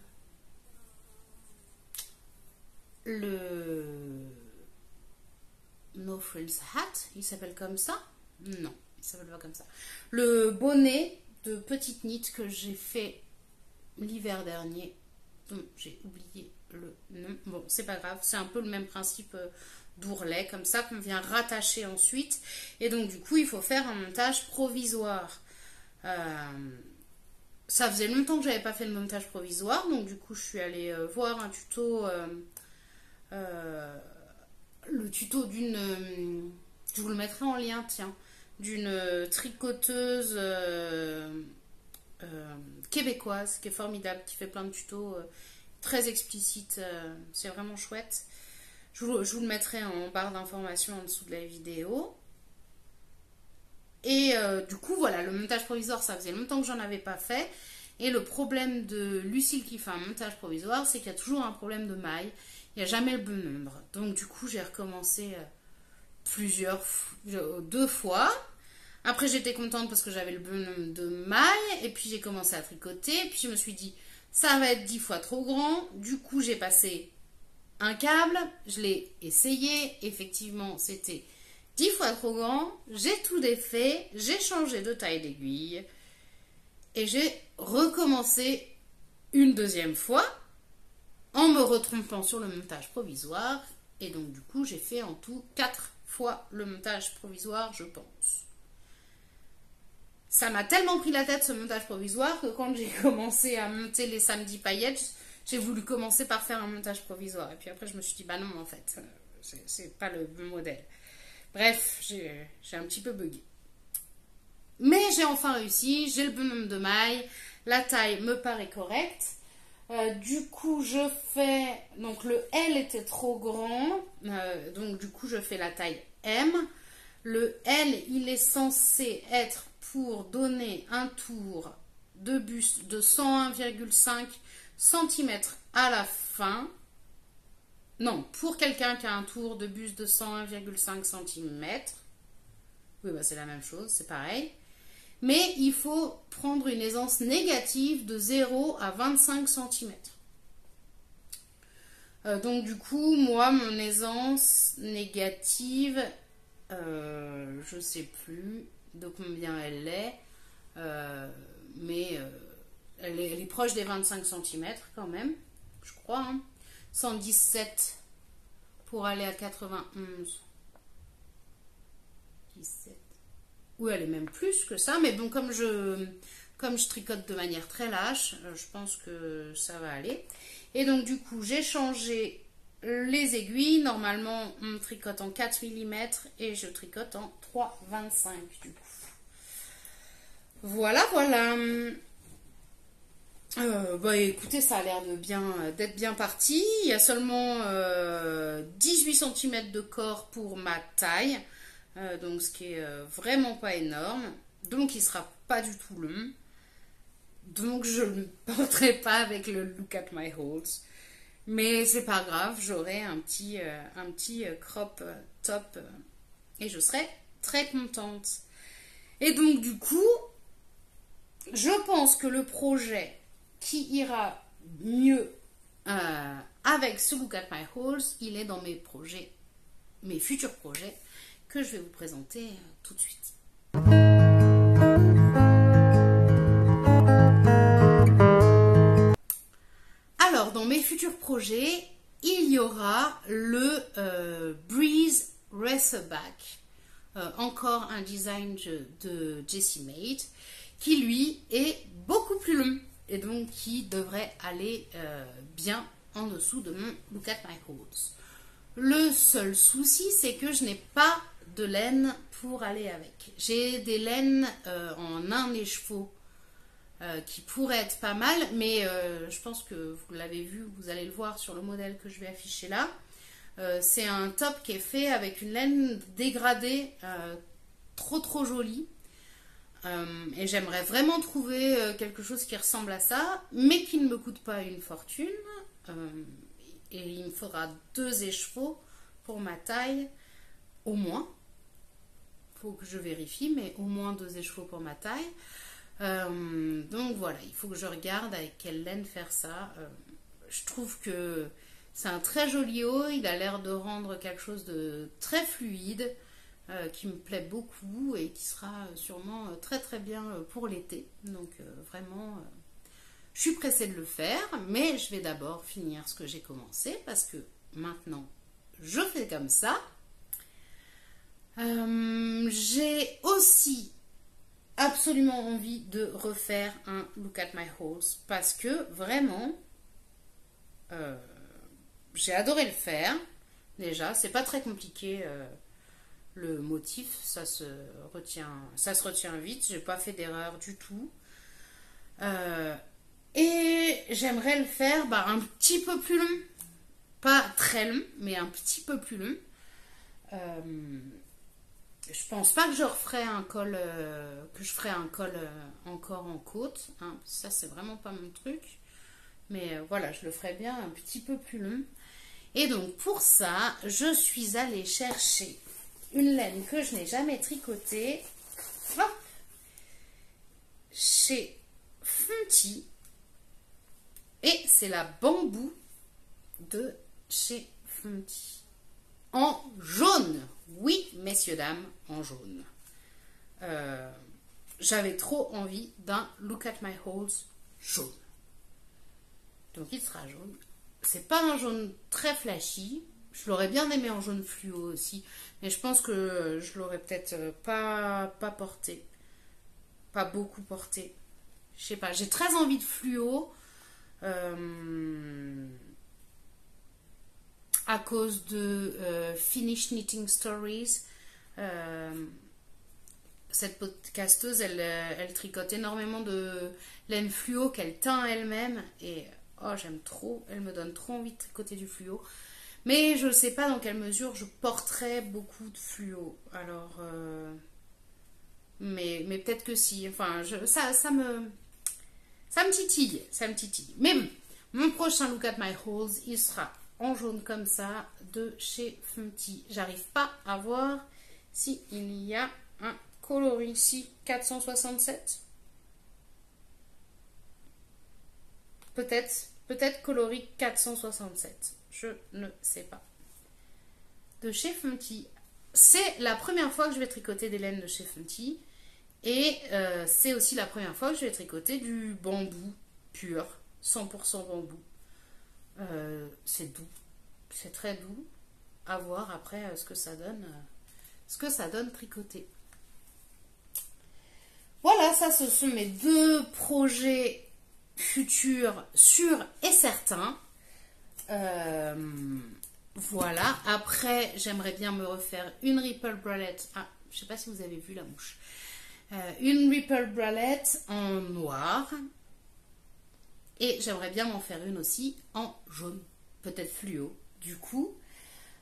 Speaker 1: No Frills Hat, il s'appelle comme ça? Non, il s'appelle pas comme ça. Le bonnet de petite nit que j'ai fait l'hiver dernier, dont j'ai oublié le nom. Bon, c'est pas grave, c'est un peu le même principe d'ourlet, comme ça qu'on vient rattacher ensuite. Et donc du coup, il faut faire un montage provisoire. Ça faisait longtemps que j'avais pas fait le montage provisoire, donc du coup, je suis allée voir un tuto. Le tuto d'une, je vous le mettrai en lien, tiens, d'une tricoteuse québécoise qui est formidable, qui fait plein de tutos très explicites, c'est vraiment chouette. Je vous le mettrai en barre d'informations en dessous de la vidéo. Et du coup, voilà, le montage provisoire, ça faisait longtemps que j'en avais pas fait. Et le problème de Lucille qui fait un montage provisoire, c'est qu'il y a toujours un problème de maille. Il n'y a jamais le bon nombre. Donc du coup, j'ai recommencé deux fois. Après, j'étais contente parce que j'avais le bon nombre de mailles. Et puis, j'ai commencé à tricoter. Et puis, je me suis dit, ça va être 10 fois trop grand. Du coup, j'ai passé un câble. Je l'ai essayé. Effectivement, c'était 10 fois trop grand. J'ai tout défait. J'ai changé de taille d'aiguille. Et j'ai recommencé une deuxième fois en me retrompant sur le montage provisoire. Et donc du coup, j'ai fait en tout 4 fois le montage provisoire, je pense. Ça m'a tellement pris la tête ce montage provisoire que quand j'ai commencé à monter les samedis paillettes, j'ai voulu commencer par faire un montage provisoire. Et puis après, je me suis dit, bah non, en fait, c'est pas le bon modèle. Bref, j'ai un petit peu bugué. Mais j'ai enfin réussi, j'ai le bon nombre de mailles, la taille me paraît correcte. Du coup, je fais. Donc, le L était trop grand. Donc, du coup, je fais la taille M. Le L, il est censé être pour donner un tour de buste de 101,5 cm à la fin. Non, pour quelqu'un qui a un tour de buste de 101,5 cm. Oui, bah, c'est la même chose, c'est pareil. Mais il faut prendre une aisance négative de 0 à 25 cm. Donc du coup, moi, mon aisance négative, je ne sais plus de combien elle est, mais elle est proche des 25 cm quand même, je crois. Hein. 117 pour aller à 91. 17. Oui, elle est même plus que ça, mais bon, comme je tricote de manière très lâche, je pense que ça va aller. Et donc, du coup, j'ai changé les aiguilles. Normalement, on tricote en 4 mm et je tricote en 3,25 du coup. Voilà, voilà. Bah écoutez, ça a l'air d'être bien parti. Il y a seulement 18 cm de corps pour ma taille. Donc ce qui est vraiment pas énorme, donc il sera pas du tout long, donc je ne le porterai pas avec le Look at my holes, mais c'est pas grave, j'aurai un petit crop top et je serai très contente. Et donc du coup, je pense que le projet qui ira mieux avec ce Look at my holes, il est dans mes futurs projets, que je vais vous présenter tout de suite. Alors, dans mes futurs projets, il y aura le Breeze Racerback, encore un design de Jessie Maid, qui lui est beaucoup plus long et donc qui devrait aller bien en dessous de mon Look at my holes. Le seul souci, c'est que je n'ai pas de laine pour aller avec. J'ai des laines en un écheveau qui pourraient être pas mal, mais je pense que vous l'avez vu, vous allez le voir sur le modèle que je vais afficher là. C'est un top qui est fait avec une laine dégradée trop jolie. Et j'aimerais vraiment trouver quelque chose qui ressemble à ça, mais qui ne me coûte pas une fortune. Et il me faudra 2 écheveaux pour ma taille, au moins. Il faut que je vérifie, mais au moins 2 écheveaux pour ma taille. Donc voilà, il faut que je regarde avec quelle laine faire ça. Je trouve que c'est un très joli haut, il a l'air de rendre quelque chose de très fluide, qui me plaît beaucoup et qui sera sûrement très bien pour l'été. Donc vraiment, je suis pressée de le faire, mais je vais d'abord finir ce que j'ai commencé parce que maintenant, je fais comme ça. J'ai aussi absolument envie de refaire un Look at My Holes parce que vraiment, j'ai adoré le faire. Déjà, c'est pas très compliqué. Le motif, ça se retient vite. J'ai pas fait d'erreur du tout. Et j'aimerais le faire un petit peu plus long. Pas très long, mais un petit peu plus long. Je pense pas que je referai un col, encore en côte. Hein. Ça, c'est vraiment pas mon truc. Mais voilà, je le ferai bien un petit peu plus long. Et donc, pour ça, je suis allée chercher une laine que je n'ai jamais tricotée. Hop, chez Fonty. Et c'est la bambou de chez Fonty. En jaune. Oui, messieurs, dames, en jaune. J'avais trop envie d'un Look at My Holes jaune. Donc il sera jaune. C'est pas un jaune très flashy. Je l'aurais bien aimé en jaune fluo aussi. Mais je pense que je l'aurais peut-être pas porté. Pas beaucoup porté. Je sais pas. J'ai très envie de fluo. À cause de Finish Knitting Stories. Cette podcasteuse, elle tricote énormément de laine fluo qu'elle teint elle-même. Et oh, j'aime trop. Elle me donne trop envie de tricoter du fluo. Mais je ne sais pas dans quelle mesure je porterai beaucoup de fluo. Alors, mais peut-être que si. Enfin, ça me titille. Ça me titille. Mais bon, mon prochain Look at My Holes, il sera en jaune comme ça de chez Fonty. J'arrive pas à voir si il y a un coloris ici 467. Peut-être coloris 467. Je ne sais pas. De chez Fonty. C'est la première fois que je vais tricoter des laines de chez Fonty. Et c'est aussi la première fois que je vais tricoter du bambou pur. 100% bambou. C'est doux. C'est très doux. À voir après ce que ça donne tricoter. Voilà, ça ce sont mes 2 projets futurs sûrs et certains. Voilà. Après, j'aimerais bien me refaire une Ripple Bralette. Ah, je sais pas si vous avez vu la mouche. Une Ripple Bralette en noir. Et j'aimerais bien m'en faire une aussi en jaune. Peut-être fluo. Du coup,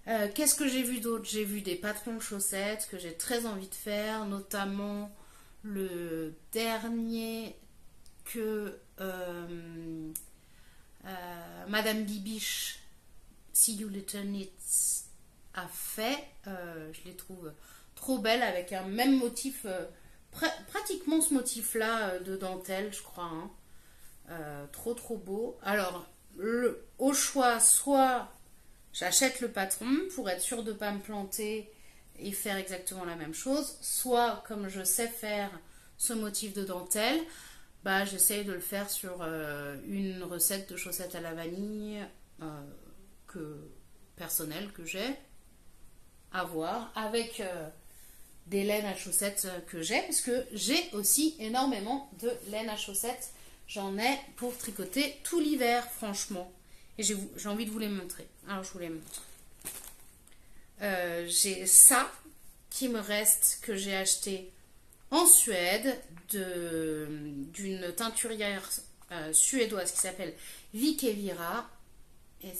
Speaker 1: qu'est-ce que j'ai vu d'autre? J'ai vu des patrons de chaussettes que j'ai très envie de faire. Notamment le dernier que Madame Bibiche, See You Little Knits, a fait. Je les trouve trop belles avec un même motif, pratiquement ce motif-là de dentelle, je crois. Hein. Trop beau. Alors, au choix, soit j'achète le patron pour être sûre de ne pas me planter et faire exactement la même chose, soit comme je sais faire ce motif de dentelle, j'essaye de le faire sur une recette de chaussettes à la vanille personnelle que j'ai à voir avec des laines à chaussettes que j'ai, parce que j'ai aussi énormément de laine à chaussettes. J'en ai pour tricoter tout l'hiver, franchement. Et j'ai envie de vous les montrer. Alors, je vous les montre. J'ai ça. qui me reste, que j'ai acheté en Suède, d'une teinturière suédoise qui s'appelle Vikevira. Et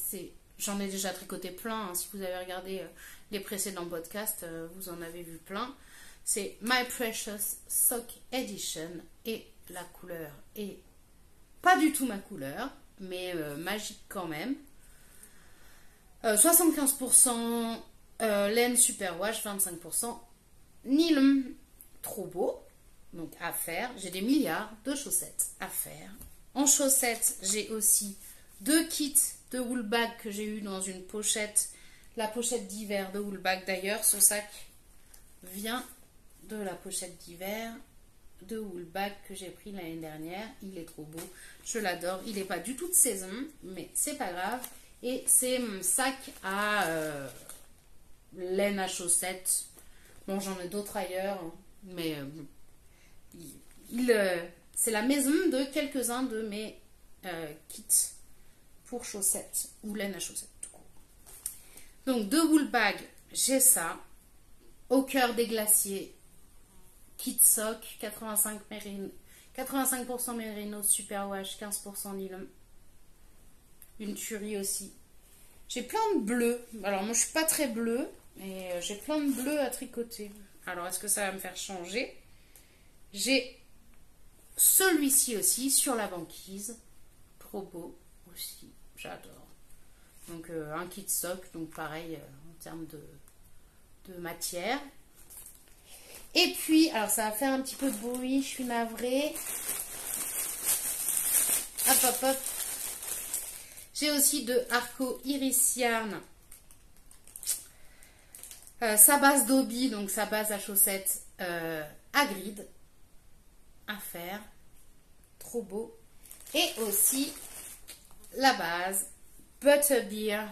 Speaker 1: j'en ai déjà tricoté plein, hein. Si vous avez regardé les précédents podcasts, vous en avez vu plein. C'est My Precious Sock Edition et la couleur est pas du tout ma couleur, mais magique quand même. 75% laine superwash, 25% nylon. Trop beau. Donc à faire. J'ai des milliards de chaussettes à faire. En chaussettes, j'ai aussi 2 kits de woolbag que j'ai eu dans une pochette. La pochette d'hiver de woolbag d'ailleurs. Ce sac vient de la pochette d'hiver de woolbag que j'ai pris l'année dernière. Il est trop beau. Je l'adore. Il n'est pas du tout de saison, mais c'est pas grave. Et c'est mon sac à laine à chaussettes. Bon, j'en ai d'autres ailleurs, mais c'est la maison de quelques-uns de mes kits pour chaussettes ou laine à chaussettes. Tout court. Donc, de woolbag, j'ai ça. Au cœur des glaciers, kit sock, 85% mérino, superwash, 15% nylon. Une tuerie aussi. J'ai plein de bleus. Alors moi je suis pas très bleue, mais j'ai plein de bleus à tricoter. Alors est-ce que ça va me faire changer? J'ai celui-ci aussi sur la banquise. Trop beau aussi. J'adore. Donc un kit sock, donc pareil en termes de matière. Et puis, alors ça va faire un petit peu de bruit, je suis navrée. Hop, hop, hop. J'ai aussi de Arco Iris Yarn. Sa base d'obi, donc sa base à chaussettes à grid. À faire. Trop beau. Et aussi la base Butterbeer.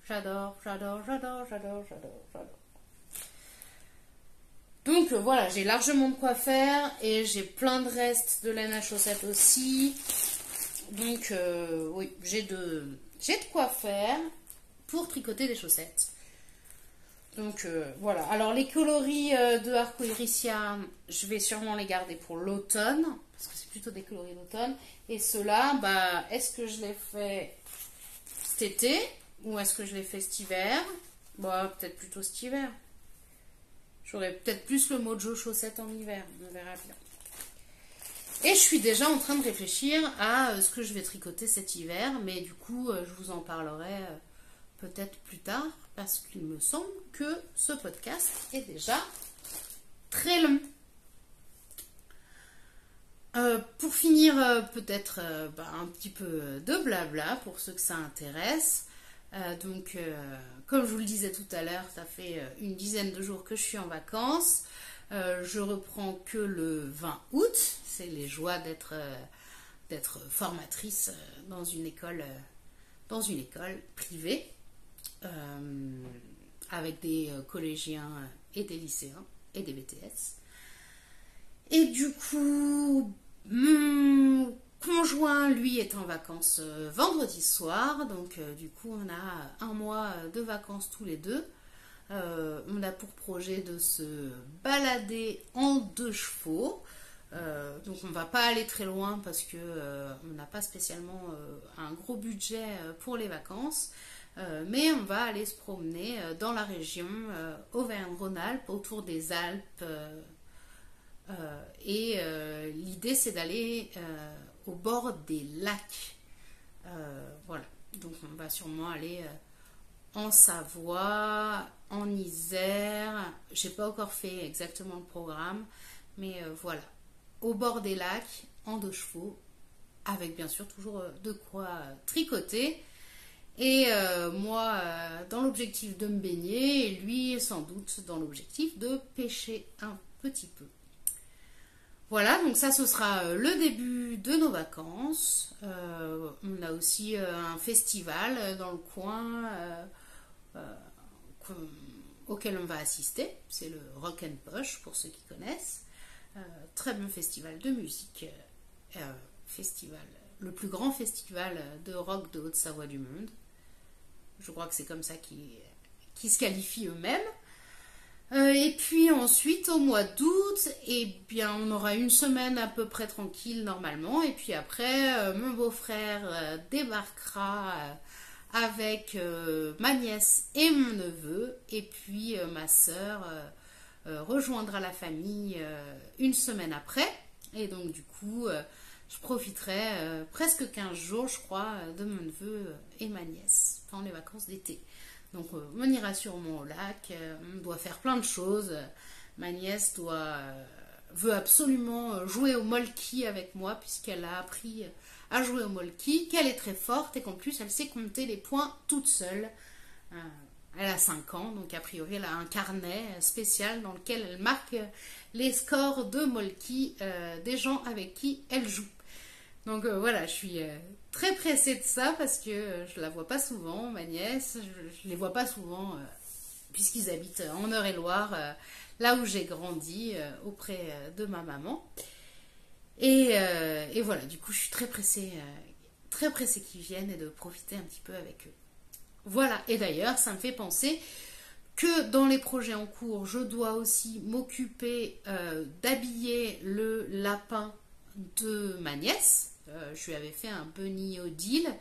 Speaker 1: J'adore, j'adore, j'adore, j'adore, j'adore, j'adore. Donc voilà, j'ai largement de quoi faire et j'ai plein de restes de laine à chaussettes aussi. Donc oui, j'ai de quoi faire pour tricoter des chaussettes. Donc voilà, alors les coloris de Arco Iris Yarn, je vais sûrement les garder pour l'automne, parce que c'est plutôt des coloris d'automne. Et ceux-là, bah, est-ce que je les fais cet été ou est-ce que je les fais cet hiver? Bah, peut-être plutôt cet hiver. J'aurais peut-être plus le mojo chaussette en hiver, on verra bien. Et je suis déjà en train de réfléchir à ce que je vais tricoter cet hiver, mais du coup, je vous en parlerai peut-être plus tard, parce qu'il me semble que ce podcast est déjà très long. Pour finir, peut-être un petit peu de blabla pour ceux que ça intéresse. Donc, comme je vous le disais tout à l'heure, ça fait une dizaine de jours que je suis en vacances. Je reprends que le 20 août. C'est les joies d'être formatrice dans une école privée avec des collégiens et des lycéens et des BTS. Et du coup, mon conjoint, lui, est en vacances vendredi soir. Donc, du coup, on a un mois de vacances tous les deux. On a pour projet de se balader en 2 chevaux. Donc, on ne va pas aller très loin parce que on n'a pas spécialement un gros budget pour les vacances. Mais on va aller se promener dans la région Auvergne-Rhône-Alpes, autour des Alpes. Et l'idée, c'est d'aller au bord des lacs. Voilà. Donc, on va sûrement aller en Savoie, en Isère. J'ai pas encore fait exactement le programme, mais voilà. Au bord des lacs, en 2 chevaux, avec bien sûr toujours de quoi tricoter. Et moi, dans l'objectif de me baigner, et lui, sans doute, dans l'objectif de pêcher un petit peu. Voilà, donc ça, ce sera le début de nos vacances. On a aussi un festival dans le coin auquel on va assister. C'est le Rock and Poche, pour ceux qui connaissent. Très bon festival de musique. Le plus grand festival de rock de Haute-Savoie du monde. Je crois que c'est comme ça qu'ils se qualifient eux-mêmes. Et puis ensuite, au mois d'août, eh bien, on aura une semaine à peu près tranquille normalement. Et puis après, mon beau-frère débarquera avec ma nièce et mon neveu. Et puis ma sœur rejoindra la famille une semaine après. Et donc du coup, je profiterai presque 15 jours, je crois, de mon neveu et ma nièce pendant les vacances d'été. Donc on ira sûrement au lac, on doit faire plein de choses. Ma nièce veut absolument jouer au molki avec moi puisqu'elle a appris à jouer au molki, qu'elle est très forte et qu'en plus elle sait compter les points toute seule. Elle a 5 ans, donc a priori elle a un carnet spécial dans lequel elle marque les scores de molki des gens avec qui elle joue. Donc voilà, je suis très pressée de ça parce que je la vois pas souvent, ma nièce, je les vois pas souvent puisqu'ils habitent en Eure-et-Loire, là où j'ai grandi auprès de ma maman. Et voilà, du coup je suis très pressée qu'ils viennent et de profiter un petit peu avec eux. Voilà, et d'ailleurs ça me fait penser que dans les projets en cours, je dois aussi m'occuper d'habiller le lapin de ma nièce. Je lui avais fait un bunny Odile,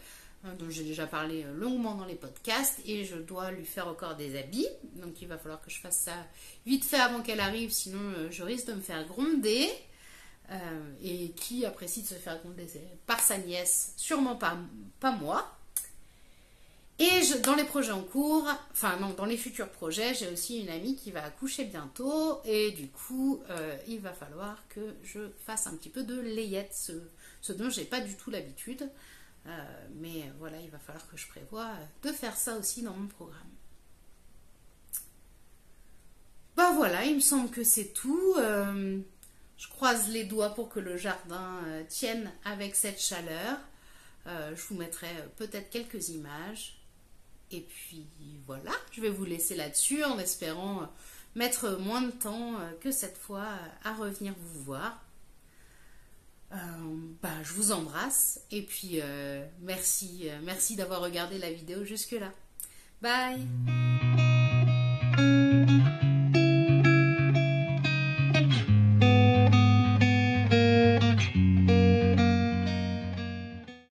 Speaker 1: dont j'ai déjà parlé longuement dans les podcasts, et je dois lui faire encore des habits. Donc il va falloir que je fasse ça vite fait avant qu'elle arrive, sinon je risque de me faire gronder. Et qui apprécie de se faire gronder par sa nièce, sûrement pas moi. Et dans les projets en cours, enfin non, dans les futurs projets, j'ai aussi une amie qui va accoucher bientôt et du coup, il va falloir que je fasse un petit peu de layette, ce dont j'ai pas du tout l'habitude. Mais voilà, il va falloir que je prévoie de faire ça aussi dans mon programme. Bah voilà, il me semble que c'est tout. Je croise les doigts pour que le jardin tienne avec cette chaleur. Je vous mettrai peut-être quelques images. Et puis voilà, je vais vous laisser là-dessus en espérant mettre moins de temps que cette fois à revenir vous voir. Je vous embrasse et puis merci d'avoir regardé la vidéo jusque-là. Bye!